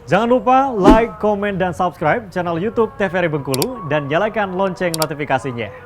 Jangan lupa like, komen, dan subscribe channel YouTube TVRI Bengkulu dan nyalakan lonceng notifikasinya.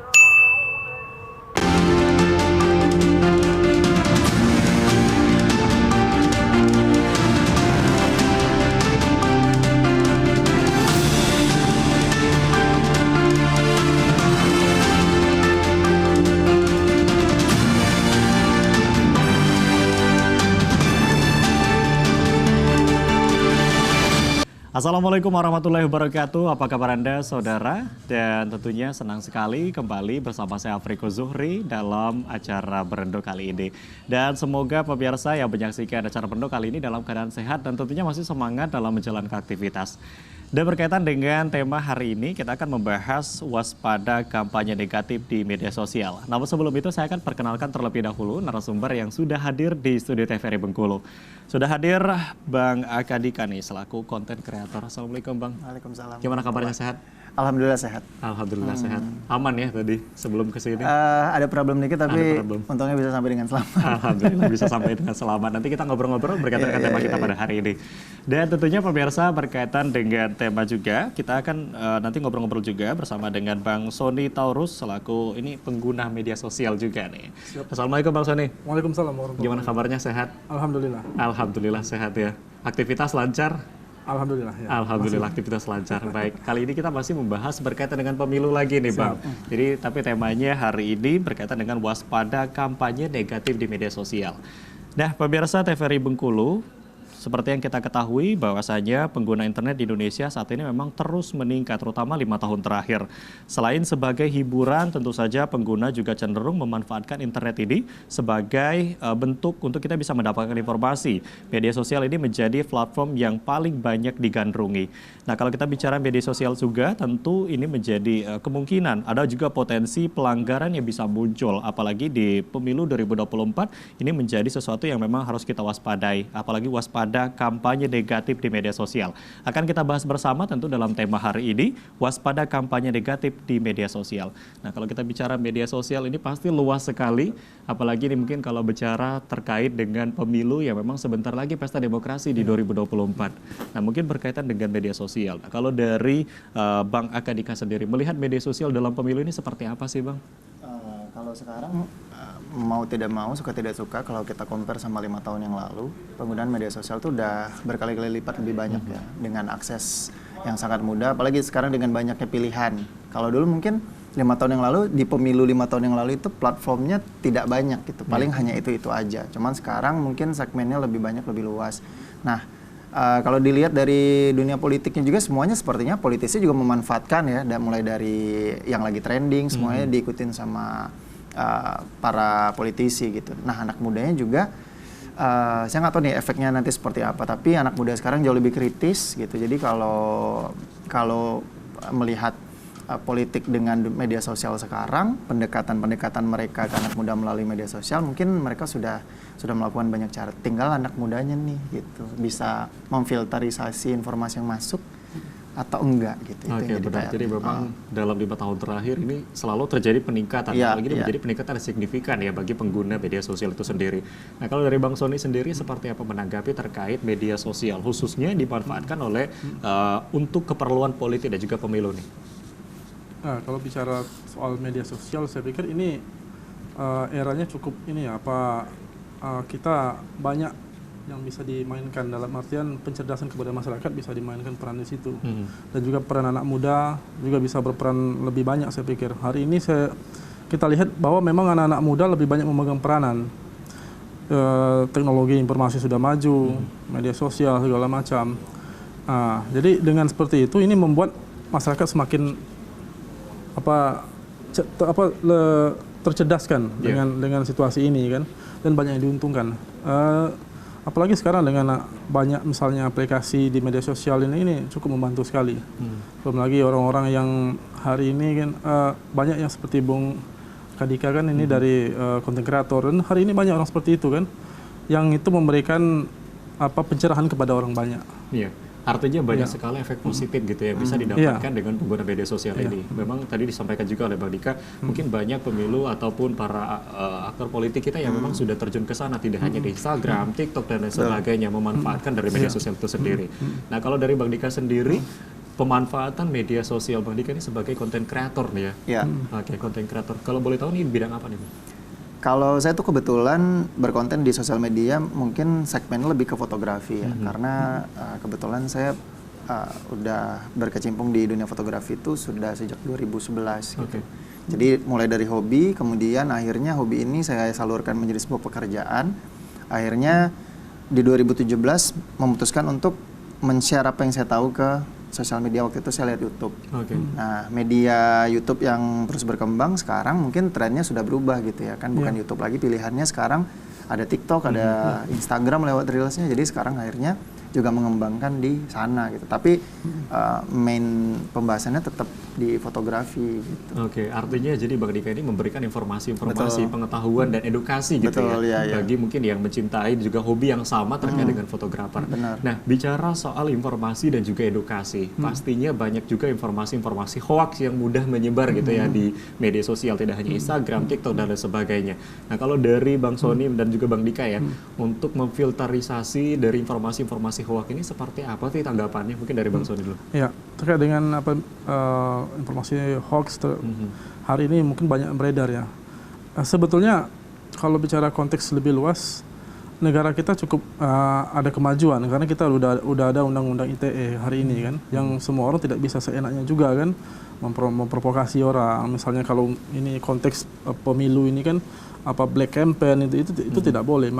Assalamualaikum warahmatullahi wabarakatuh. Apa kabar Anda, saudara? Dan tentunya senang sekali kembali bersama saya Afriko Zuhri dalam acara Berendo kali ini. Dan semoga pemirsa yang menyaksikan acara Berendo kali ini dalam keadaan sehat dan tentunya masih semangat dalam menjalankan aktivitas. Dan berkaitan dengan tema hari ini, kita akan membahas waspada kampanye negatif di media sosial. Namun sebelum itu saya akan perkenalkan terlebih dahulu narasumber yang sudah hadir di studio TVRI Bengkulu. Sudah hadir Bang Akadika nih selaku konten kreator. Assalamualaikum Bang. Waalaikumsalam. Gimana kabarnya, sehat? Alhamdulillah sehat. Alhamdulillah sehat. Aman ya tadi sebelum kesini? Ada problem dikit tapi untungnya bisa sampai dengan selamat. Alhamdulillah bisa sampai dengan selamat. Nanti kita ngobrol-ngobrol berkaitan dengan tema kita pada hari ini. Dan tentunya pemirsa berkaitan dengan tema juga, kita akan nanti ngobrol-ngobrol juga bersama dengan Bang Sony Taurus selaku ini pengguna media sosial juga nih. Siap. Assalamualaikum Bang Sony. Waalaikumsalam warahmatullahi wabarakatuh. Gimana kabarnya, sehat? Alhamdulillah. Alhamdulillah sehat ya. Aktivitas lancar? Alhamdulillah ya. Alhamdulillah aktivitas lancar. Baik, kali ini kita masih membahas berkaitan dengan pemilu lagi nih Bang. Jadi tapi temanya hari ini berkaitan dengan waspada kampanye negatif di media sosial. Nah, pemirsa TVRI Bengkulu, seperti yang kita ketahui bahwasanya pengguna internet di Indonesia saat ini memang terus meningkat, terutama 5 tahun terakhir. Selain sebagai hiburan, tentu saja pengguna juga cenderung memanfaatkan internet ini sebagai bentuk untuk kita bisa mendapatkan informasi. Media sosial ini menjadi platform yang paling banyak digandrungi. Nah, kalau kita bicara media sosial juga, tentu ini menjadi kemungkinan ada juga potensi pelanggaran yang bisa muncul, apalagi di pemilu 2024 ini menjadi sesuatu yang memang harus kita waspadai, apalagi waspada kampanye negatif di media sosial. Akan kita bahas bersama tentu dalam tema hari ini, waspada kampanye negatif di media sosial. Nah, kalau kita bicara media sosial ini pasti luas sekali, apalagi ini mungkin kalau bicara terkait dengan pemilu yang memang sebentar lagi pesta demokrasi di 2024. Nah, mungkin berkaitan dengan media sosial. Nah, kalau dari Bang Akadika sendiri, melihat media sosial dalam pemilu ini seperti apa sih Bang? Kalau sekarang mau tidak mau, suka tidak suka, kalau kita compare sama 5 tahun yang lalu, penggunaan media sosial itu udah berkali-kali lipat lebih banyak ya, dengan akses yang sangat mudah, apalagi sekarang dengan banyaknya pilihan. Kalau dulu mungkin 5 tahun yang lalu, di pemilu 5 tahun yang lalu itu platformnya tidak banyak gitu, paling hanya itu-itu aja. Cuman sekarang mungkin segmennya lebih banyak, lebih luas. Nah, kalau dilihat dari dunia politiknya juga semuanya sepertinya politisi juga memanfaatkan ya, mulai dari yang lagi trending, semuanya diikutin sama para politisi gitu. Nah, anak mudanya juga, saya nggak tahu nih efeknya nanti seperti apa, tapi anak muda sekarang jauh lebih kritis gitu. Jadi kalau melihat politik dengan media sosial sekarang, pendekatan mereka ke anak muda melalui media sosial, mungkin mereka sudah melakukan banyak cara. Tinggal anak mudanya nih gitu, bisa memfilterisasi informasi yang masuk atau enggak gitu. Oke, benar. Jadi memang dalam 5 tahun terakhir ini selalu terjadi peningkatan, apalagi ini menjadi peningkatan yang signifikan ya bagi pengguna media sosial itu sendiri. Nah, kalau dari Bang Sony sendiri seperti apa menanggapi terkait media sosial, khususnya dimanfaatkan oleh untuk keperluan politik dan juga pemilu nih? Nah, kalau bicara soal media sosial, saya pikir ini eranya cukup ini ya, kita banyak yang bisa dimainkan, dalam artian pencerdasan kepada masyarakat bisa dimainkan peran di situ. Dan juga peran anak muda juga bisa berperan lebih banyak, saya pikir. Hari ini kita lihat bahwa memang anak-anak muda lebih banyak memegang peranan. Teknologi informasi sudah maju, media sosial segala macam. Jadi dengan seperti itu ini membuat masyarakat semakin tercerdaskan dengan situasi ini kan, dan banyak yang diuntungkan. Apalagi sekarang dengan banyak misalnya aplikasi di media sosial ini cukup membantu sekali. Belum lagi orang-orang yang hari ini kan banyak yang seperti Bung Kadika kan ini dari konten kreator, dan hari ini banyak orang seperti itu kan, yang itu memberikan pencerahan kepada orang banyak. Artinya banyak sekali efek positif gitu ya bisa didapatkan dengan pengguna media sosial ini. Memang tadi disampaikan juga oleh Bang Dika, mungkin banyak pemilu ataupun para aktor politik kita yang memang sudah terjun ke sana, tidak hanya di Instagram, TikTok dan lain sebagainya, memanfaatkan dari media sosial itu sendiri. Nah, kalau dari Bang Dika sendiri, pemanfaatan media sosial Bang Dika ini sebagai konten kreator nih ya. Oke, konten kreator. Kalau boleh tahu nih bidang apa nih, Bang? Kalau saya tuh kebetulan berkonten di sosial media mungkin segmennya lebih ke fotografi ya, karena kebetulan saya udah berkecimpung di dunia fotografi itu sudah sejak 2011 gitu. Jadi mulai dari hobi, kemudian akhirnya hobi ini saya salurkan menjadi sebuah pekerjaan. Akhirnya di 2017 memutuskan untuk men-share apa yang saya tahu ke sosial media. Waktu itu saya lihat YouTube. Nah, media YouTube yang terus berkembang sekarang mungkin trennya sudah berubah gitu ya kan, bukan YouTube lagi pilihannya sekarang, ada TikTok, ada Instagram lewat Reels-nya. Jadi sekarang akhirnya juga mengembangkan di sana gitu. Tapi main pembahasannya tetap di fotografi gitu. Oke, artinya jadi Bang Dika ini memberikan informasi-informasi, pengetahuan dan edukasi gitu ya. Bagi mungkin yang mencintai juga hobi yang sama terkait dengan fotografer. Nah, bicara soal informasi dan juga edukasi, pastinya banyak juga informasi-informasi hoax yang mudah menyebar gitu ya di media sosial, tidak hanya Instagram, TikTok dan lain sebagainya. Nah, kalau dari Bang Sony dan juga Bang Dika ya, untuk memfilterisasi dari informasi-informasi hoax ini seperti apa sih tanggapannya? Mungkin dari Bang Sony dulu. Ya, terkait dengan apa informasi hoax hari ini mungkin banyak beredar ya. Sebetulnya kalau bicara konteks lebih luas, negara kita cukup ada kemajuan karena kita udah ada undang-undang ITE hari ini kan, yang semua orang tidak bisa seenaknya juga kan memprovokasi orang. Misalnya kalau ini konteks pemilu ini kan apa black campaign itu tidak boleh.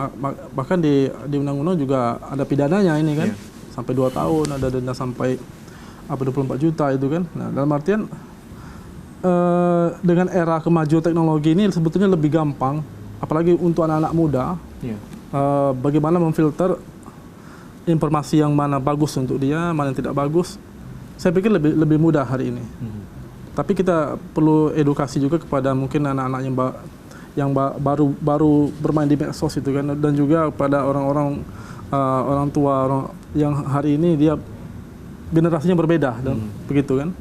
Bahkan di undang-undang juga ada pidananya ini kan, sampai 2 tahun, ada denda sampai 24 juta itu kan. Nah, dalam artian dengan era kemajuan teknologi ini sebetulnya lebih gampang, apalagi untuk anak-anak muda, bagaimana memfilter informasi yang mana bagus untuk dia, mana yang tidak bagus. Saya pikir lebih mudah hari ini. Tapi kita perlu edukasi juga kepada mungkin anak-anak yang baru bermain di medsos itu kan, dan juga pada orang-orang orang tua yang hari ini dia generasinya berbeda dan begitu kan.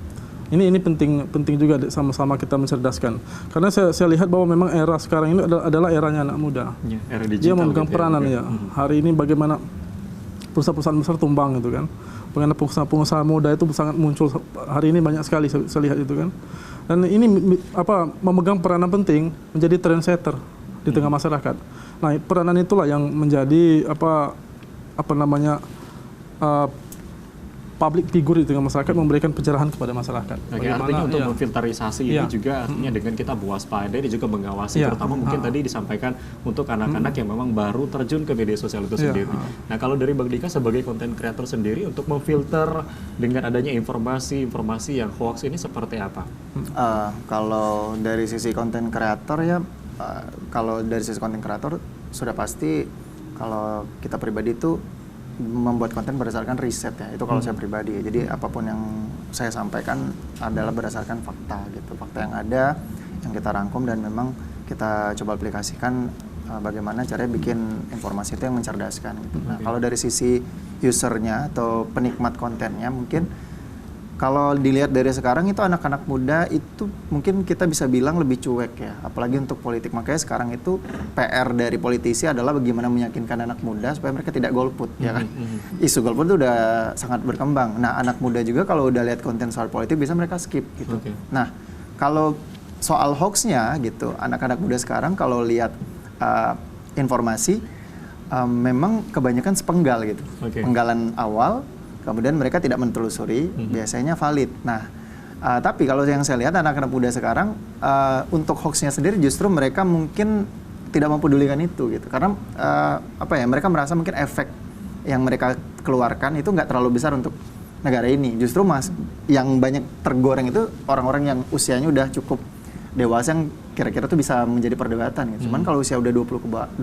Ini penting juga sama-sama kita mencerdaskan. Karena saya lihat bahwa memang era sekarang ini adalah eranya anak muda. Era digital. Dia memegang peranan ya. Hari ini bagaimana perusahaan-perusahaan besar tumbang gitu kan. Bagaimana pengusaha muda itu sangat muncul hari ini, banyak sekali saya lihat itu kan. Dan ini memegang peranan penting menjadi trendsetter di tengah masyarakat. Nah, peranan itulah yang menjadi public figure di tengah masyarakat, memberikan pencerahan kepada masyarakat. Artinya untuk memfilterisasi ini juga artinya dengan kita waspada dan juga mengawasi, terutama mungkin tadi disampaikan untuk anak-anak yang memang baru terjun ke media sosial itu sendiri. Nah, kalau dari Bang Dika sebagai konten kreator sendiri untuk memfilter dengan adanya informasi yang hoax ini seperti apa? Kalau dari sisi konten kreator ya, kalau dari sisi konten kreator sudah pasti kalau kita pribadi itu membuat konten berdasarkan riset ya, itu kalau saya pribadi. Jadi apapun yang saya sampaikan adalah berdasarkan fakta gitu, fakta yang ada, yang kita rangkum dan memang kita coba aplikasikan bagaimana caranya bikin informasi itu yang mencerdaskan gitu. Nah, kalau dari sisi usernya atau penikmat kontennya, mungkin kalau dilihat dari sekarang itu anak-anak muda itu mungkin kita bisa bilang lebih cuek ya, apalagi untuk politik. Makanya sekarang itu PR dari politisi adalah bagaimana meyakinkan anak muda supaya mereka tidak golput, ya kan. Isu golput itu udah sangat berkembang. Nah, anak muda juga kalau udah lihat konten soal politik bisa mereka skip gitu. Nah, kalau soal hoaxnya gitu, anak-anak muda sekarang kalau lihat informasi memang kebanyakan sepenggal gitu, penggalan awal. Kemudian mereka tidak menelusuri, biasanya valid. Nah, tapi kalau yang saya lihat anak-anak muda sekarang untuk hoaxnya sendiri justru mereka mungkin tidak mempedulikan itu gitu. Karena mereka merasa mungkin efek yang mereka keluarkan itu nggak terlalu besar untuk negara ini. Justru yang banyak tergoreng itu orang-orang yang usianya udah cukup dewasa, yang kira-kira tuh bisa menjadi perdebatan gitu. Cuman kalau usia udah 20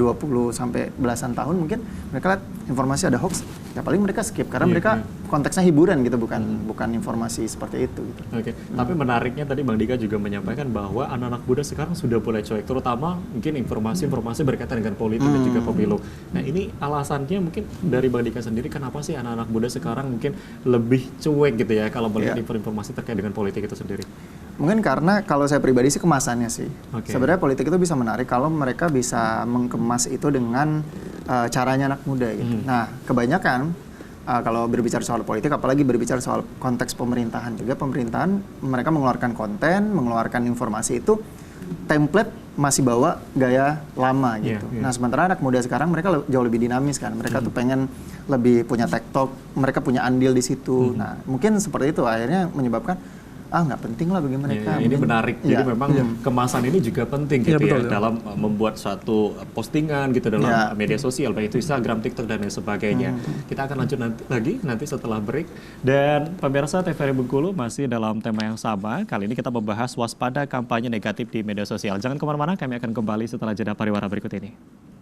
sampai belasan tahun mungkin mereka lihat informasi ada hoax, ya paling mereka skip karena mereka konteksnya hiburan gitu, bukan informasi seperti itu gitu. Oke, tapi menariknya tadi Bang Dika juga menyampaikan bahwa anak-anak muda sekarang sudah mulai cuek, terutama mungkin informasi-informasi berkaitan dengan politik dan juga pemilu. Nah ini alasannya mungkin dari Bang Dika sendiri, kenapa sih anak-anak muda sekarang mungkin lebih cuek gitu ya kalau melihat informasi terkait dengan politik itu sendiri? Mungkin karena kalau saya pribadi sih kemasannya sih. Oke. Sebenarnya politik itu bisa menarik kalau mereka bisa mengemas itu dengan caranya anak muda gitu. Nah, kebanyakan kalau berbicara soal politik, apalagi berbicara soal konteks pemerintahan juga, pemerintahan mereka mengeluarkan konten, mengeluarkan informasi itu template masih bawa gaya lama gitu. Nah, sementara anak muda sekarang mereka jauh lebih dinamis kan. Mereka tuh pengen lebih punya TikTok, mereka punya andil di situ. Nah, mungkin seperti itu akhirnya menyebabkan nggak penting lah bagi mereka. Ini menarik. Jadi memang kemasan ini juga penting gitu betul, dalam membuat suatu postingan gitu dalam media sosial, baik itu Instagram, TikTok dan lain sebagainya. Kita akan lanjut nanti setelah break. Dan pemirsa TVRI Bengkulu masih dalam tema yang sama. Kali ini kita membahas waspada kampanye negatif di media sosial. Jangan kemana-mana, kami akan kembali setelah jeda pariwara berikut ini.